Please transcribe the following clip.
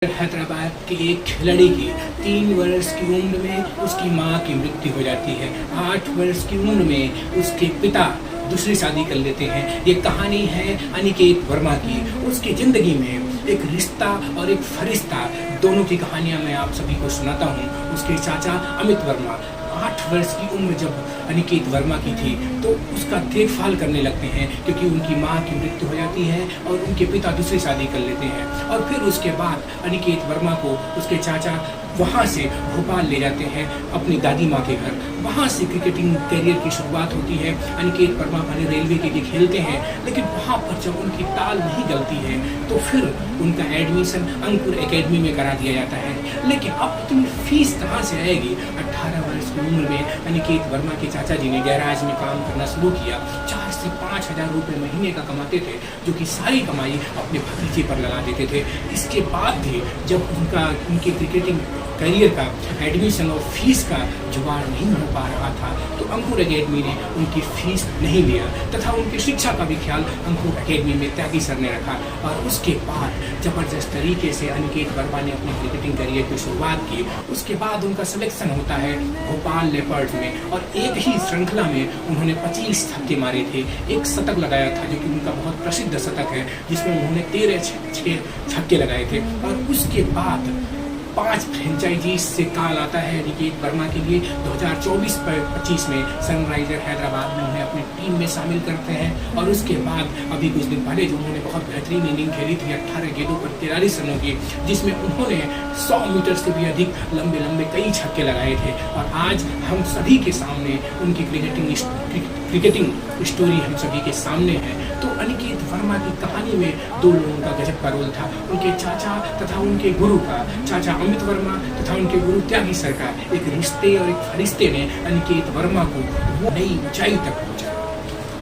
हैदराबाद के एक खिलाड़ी की 3 वर्ष की उम्र में उसकी मां की मृत्यु हो जाती है। 8 वर्ष की उम्र में उसके पिता दूसरी शादी कर लेते हैं। ये कहानी है अनिकेत वर्मा की। उसकी जिंदगी में एक रिश्ता और एक फरिश्ता, दोनों की कहानियां मैं आप सभी को सुनाता हूँ। उसके चाचा अमित वर्मा 8 वर्ष की उम्र जब अनिकेत वर्मा की थी तो उसका देखभाल करने लगते हैं, क्योंकि उनकी मां की मृत्यु हो जाती है और उनके पिता दूसरी शादी कर लेते हैं। और फिर उसके बाद अनिकेत वर्मा को उसके चाचा वहाँ से भोपाल ले जाते हैं अपनी दादी माँ के घर। वहाँ से क्रिकेटिंग करियर की शुरुआत होती है। अनिकेत वर्मा पहले रेलवे के लिए खेलते हैं, लेकिन वहाँ पर जब उनकी ताल नहीं गलती है तो फिर उनका एडमिशन अंकुर एकेडमी में करा दिया जाता है। लेकिन अब इतनी फीस कहाँ से आएगी? 18 वर्ष की उम्र में अनिकेत वर्मा के चाचा जी ने गैराज में काम करना शुरू किया। 4 से 5 हजार रुपये महीने का कमाते थे, जो कि सारी कमाई अपने भतीजे पर लगा देते थे। इसके बाद भी जब उनके क्रिकेटिंग करियर का एडमिशन और फीस का जुगाड़ नहीं हो पा रहा था तो अंकुर एकेडमी ने उनकी फीस नहीं लिया तथा उनकी शिक्षा का भी ख्याल अंकुर एकेडमी में त्यागी सर ने रखा। और उसके बाद जबरदस्त तरीके से अनिकेत वर्मा ने अपने क्रिकेटिंग करियर की शुरुआत की। उसके बाद उनका सिलेक्शन होता है भोपाल लेपर्ड्स में और एक ही श्रृंखला में उन्होंने 25 छक्के मारे थे। एक शतक लगाया था जो कि उनका बहुत प्रसिद्ध शतक है, जिसमें उन्होंने 13 छक्के लगाए थे। और उसके बाद 5 फ्रेंचाइजीज से कॉल आता है अनिकेत वर्मा के लिए। 2024-25 में सनराइजर हैदराबाद में उन्हें अपनी टीम में शामिल करते हैं। और उसके बाद अभी कुछ दिन पहले जो उन्होंने बहुत बेहतरीन इनिंग खेली थी 18 गेंदों पर 43 रनों की, जिसमें उन्होंने 100 मीटर से भी अधिक लंबे कई छक्के लगाए थे। और आज हम सभी के सामने उनकी क्रिकेटिंग स्टोरी हम सभी के सामने है। तो अनिकेत वर्मा की कहानी में 2 लोगों का गजब का रोल था, उनके चाचा तथा उनके गुरु का। चाचा अमित वर्मा तथा उनके गुरु त्यागी सर का एक रिश्ते और एक फरिश्ते ने अनिकेत वर्मा को वो नई ऊंचाई तक पहुंचाया।